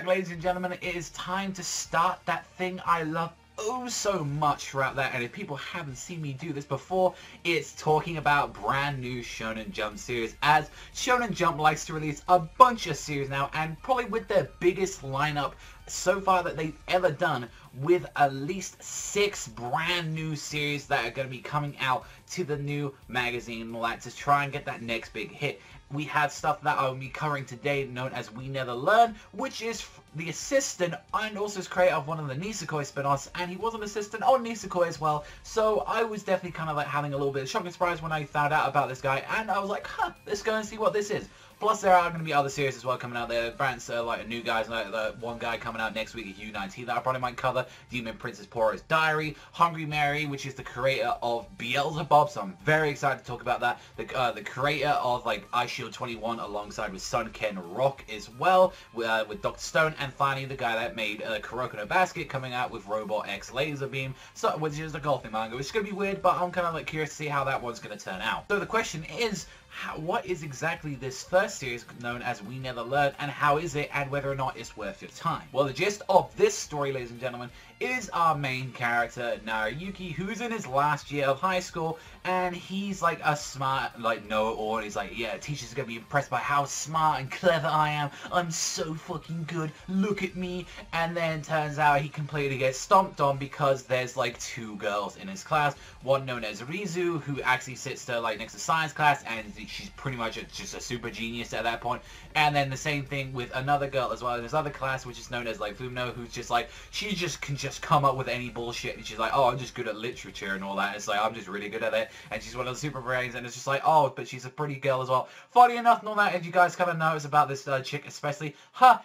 ladies and gentlemen. It is time to start that thing I love oh so much throughout that, and if people haven't seen me do this before, it's talking about brand new Shonen Jump series, as Shonen Jump likes to release a bunch of series now, and probably with their biggest lineup so far that they've ever done, with at least 6 brand new series that are going to be coming out to the new magazine and all that to try and get that next big hit. We have stuff that I will be covering today known as We Never Learn, which is the assistant and also is creator of one of the Nisekoi spin-offs, and he was an assistant on Nisekoi as well, so I was definitely kind of like having a little bit of shock and surprise when I found out about this guy, and I was like, huh, let's go and see what this is. Plus, there are going to be other series as well coming out there. Brands like new guys, like the one guy coming out next week is U19 that I probably might cover. Demon Princess Poro's Diary. Hungry Mary, which is the creator of Beelzebub, so I'm very excited to talk about that. The creator of like Ice Shield 21 alongside with Sun Ken Rock as well, with Dr. Stone. And finally, the guy that made Kuroko no Basket coming out with Robot X Laser Beam, so, which is a golfing manga, which is going to be weird, but I'm kind of like curious to see how that one's going to turn out. So the question is, what is exactly this first series known as We Never Learn, and how is it, and whether or not it's worth your time? Well, the gist of this story, ladies and gentlemen, is our main character, Naruyuki, who's in his last year of high school, and he's like a smart, like, know-it-all, and he's like, yeah, teachers are gonna be impressed by how smart and clever I am, I'm so fucking good, look at me, and then turns out he completely gets stomped on because there's like 2 girls in his class, one known as Rizu, who actually sits to like next to science class, and she's pretty much just a super genius at that point, and then the same thing with another girl as well in this other class, which is known as like Fumino, who's just like, she just can just come up with any bullshit, and she's like, oh, I'm just good at literature and all that. It's like, I'm just really good at it, and she's one of the super brains, and it's just like, oh, but she's a pretty girl as well. Funny enough and all that, and you guys kind of notice about this chick especially,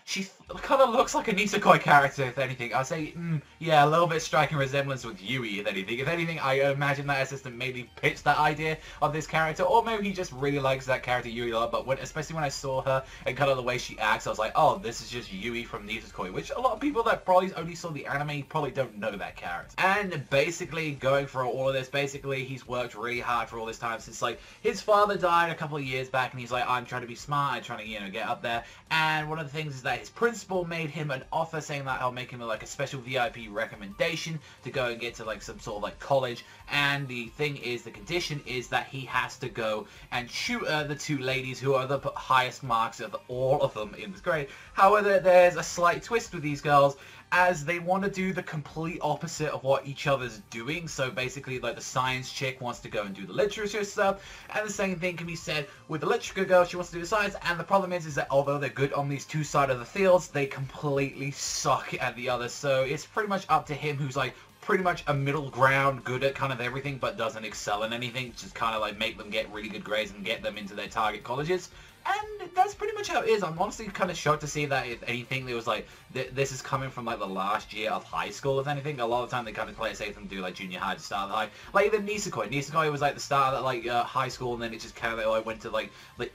she kind of looks like a Nisekoi character, if anything. I'd say, yeah, a little bit striking resemblance with Yui, if anything. If anything, I imagine that assistant maybe pitched that idea of this character, or maybe he just really likes that character Yui a lot, but especially when I saw her and kind of the way she acts, I was like, oh, this is just Yui from Nisekoi, which a lot of people that probably only saw the anime probably don't know that character. And basically, going for all of this, basically, he's worked really hard for all this time since, like, his father died a couple of years back, and he's like, I'm trying to be smart, I'm trying to, you know, get up there, and one of the things is that his principal made him an offer saying that I'll make him, like, a special VIP recommendation to go and get to, like, some sort of, like, college, and the thing is, the condition is that he has to go and shoot the 2 ladies who are the highest marks of all of them in this grade. However, there's a slight twist with these girls, as they want to do the complete opposite of what each other's doing. So basically, like, the science chick wants to go and do the literature stuff, and the same thing can be said with the literature girl. She wants to do the science, and the problem is that although they're good on these 2 sides of the fields, they completely suck at the other. So it's pretty much up to him, who's like pretty much a middle ground, good at kind of everything, but doesn't excel in anything, just kind of like make them get really good grades and get them into their target colleges. And that's pretty much how it is. I'm honestly kind of shocked to see that, if anything, there was like, this is coming from like the last year of high school, if anything. A lot of the time they kind of play it safe and do like junior high to start the high. Like even Nisekoi. Nisekoi was like the start of like high school, and then it just kind of like went to like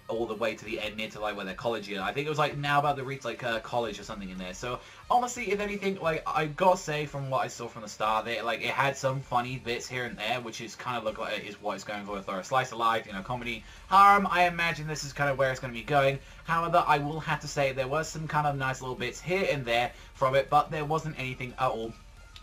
all the way to the end near to like where their college year. I think it was like now about to reach like college or something in there. So honestly, if anything, like I gotta say from what I saw from the start, that like it had some funny bits here and there, which is kind of look like is what it's going for a slice of life, you know, comedy, harem. I imagine this is kind of where it's going to be going. However, I will have to say there was some kind of nice little bits here and there from it, but there wasn't anything at all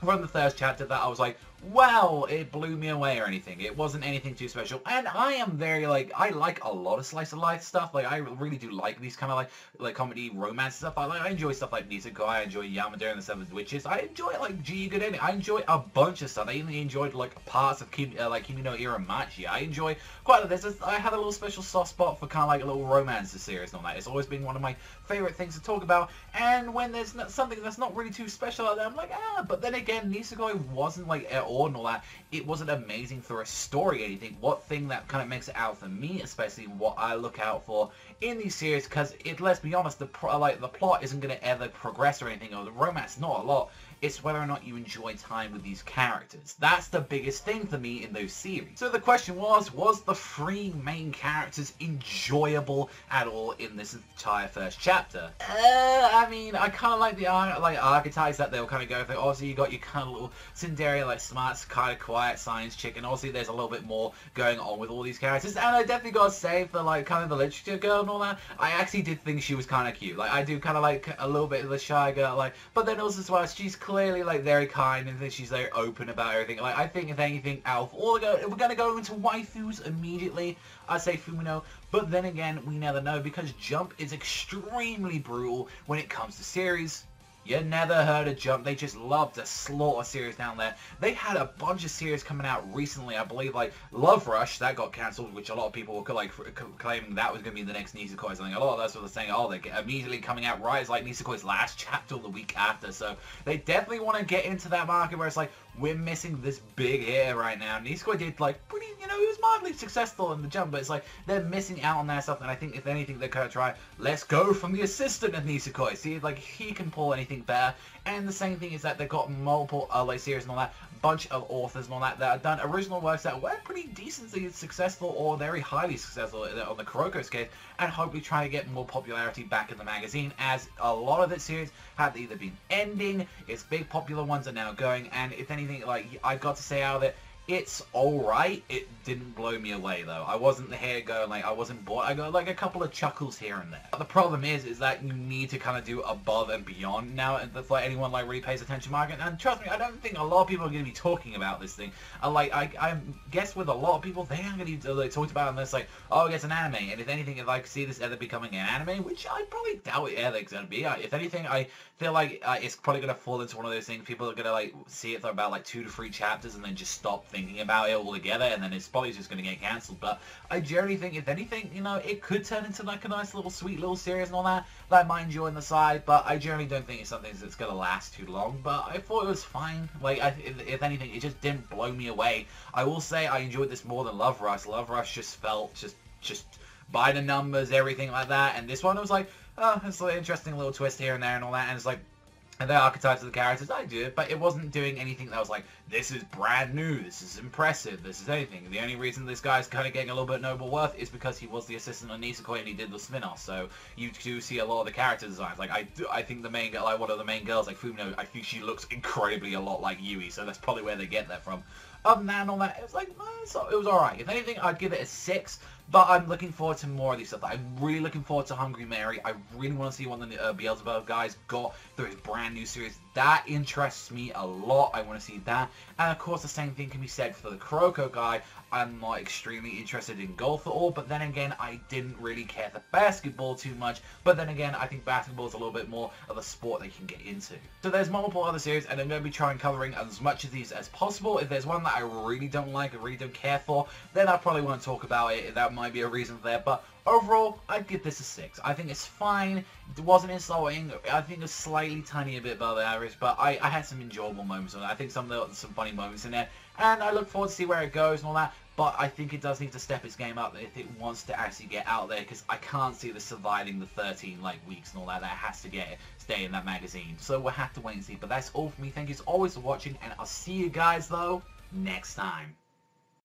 from the first chapter that I was like, wow, it blew me away or anything. It wasn't anything too special, and I am very like, I like a lot of slice of life stuff. Like I really do like these kind of like comedy romance stuff. I enjoy stuff like Nisekoi, I enjoy Yamada and the Seven Witches, I enjoy like G Good Ending, I enjoy a bunch of stuff. I even enjoyed like parts of Kimi no Iramachi. I enjoy quite a bit. I have a little special soft spot for kind of like a little romance series and all that. It's always been one of my favorite things to talk about, and when there's something that's not really too special out there, I'm like, but then again, Nisekoi wasn't like at all and all that. It wasn't amazing for a story or anything. What thing that kind of makes it out for me, especially what I look out for in these series, because let's be honest, the plot isn't going to ever progress or anything, or the romance not a lot. It's whether or not you enjoy time with these characters. That's the biggest thing for me in those series. So the question was the 3 main characters enjoyable at all in this entire first chapter? I mean, I kind of like the archetypes that they'll kind of go through. Obviously, you got your kind of little tsundere, like smart, kind of quiet science chick, and obviously there's a little bit more going on with all these characters. And I definitely gotta say, for like kind of the literature girl and all that, I actually did think she was kind of cute. Like I do kind of like a little bit of the shy girl, like, but then also as well, she's clearly like very kind and she's very open about everything. Like I think if anything, out of all if we're gonna go into waifus immediately, I'd say Fumino. But then again, we never know, because Jump is extremely brutal when it comes to series. You never heard of Jump. They just love to slaughter series down there. They had a bunch of series coming out recently. I believe like Love Rush, that got cancelled, which a lot of people were like claiming that was going to be the next Nisekoi. Something. A lot of us were saying, oh, they're immediately coming out right as like Nisekoi's last chapter the week after. So they definitely want to get into that market where it's like, we're missing this big hit right now. Nisekoi did like pretty, you know, he was mildly successful in the Jump, but it's like they're missing out on that stuff. And I think if anything, they're going to try, let's go from the assistant of Nisekoi. See, like he can pull anything better. And the same thing is that they've got multiple like series and all that, bunch of authors and all that have done original works that were pretty decently successful or very highly successful on the Kuroko's case, and hopefully try to get more popularity back in the magazine, as a lot of its series have either been ending, its big popular ones are now going, and if anything, like I got to say out of it, it's alright. It didn't blow me away though. I wasn't here going like, I wasn't bored. I got like a couple of chuckles here and there. But the problem is that you need to kind of do above and beyond now if like anyone like really pays attention to market. And trust me, I don't think a lot of people are going to be talking about this thing. I guess with a lot of people, they aren't going to be like, talked about unless like, oh, it's an anime. And if anything, if I see this ever becoming an anime, which I probably doubt it ever is going to be. If anything, I feel like it's probably going to fall into one of those things. People are going to like see it for about like 2 to 3 chapters and then just stop thinking about it altogether, and then it's probably just going to get cancelled. But I generally think, if anything, you know, it could turn into like a nice little sweet little series and all that I might enjoy on the side, but I generally don't think it's something that's going to last too long. But I thought it was fine. Like, if anything, it just didn't blow me away. I will say I enjoyed this more than Love Rush. Love Rush just felt just by the numbers, everything like that, and this one was like, oh, it's an interesting little twist here and there and all that, and it's like, and the archetypes of the characters, I do it, but it wasn't doing anything that was like, this is brand new, this is impressive, this is anything. The only reason this guy's kind of getting a little bit noble worth is because he was the assistant on Nisekoi and he did the spin-off, so you do see a lot of the character designs. Like, I think the main girl, like one of the main girls, like Fumino, I think she looks incredibly a lot like Yui, so that's probably where they get that from. Other than that and all that, it was like, it was alright. If anything, I'd give it a 6, but I'm looking forward to more of these stuff. I'm really looking forward to Hungry Mary. I really want to see one of the Beelzebub guys got through his brand new series. That interests me a lot. I want to see that. And of course, the same thing can be said for the Kuroko guy. I'm not extremely interested in golf at all, but then again, I didn't really care for basketball too much. But then again, I think basketball is a little bit more of a sport they can get into. So there's multiple other series, and I'm going to be trying covering as much of these as possible. If there's one that I really don't like, I really don't care for, then I probably won't talk about it. That might be a reason there, but overall, I'd give this a 6. I think it's fine. It wasn't insulting. I think it's slightly tiny a bit above average, but I had some enjoyable moments on it. I think some funny moments in there, and I look forward to see where it goes and all that. But I think it does need to step its game up if it wants to actually get out there, because I can't see this surviving the 13 weeks and all that. That has to stay in that magazine. So we'll have to wait and see. But that's all for me. Thank you as always for watching, and I'll see you guys though next time.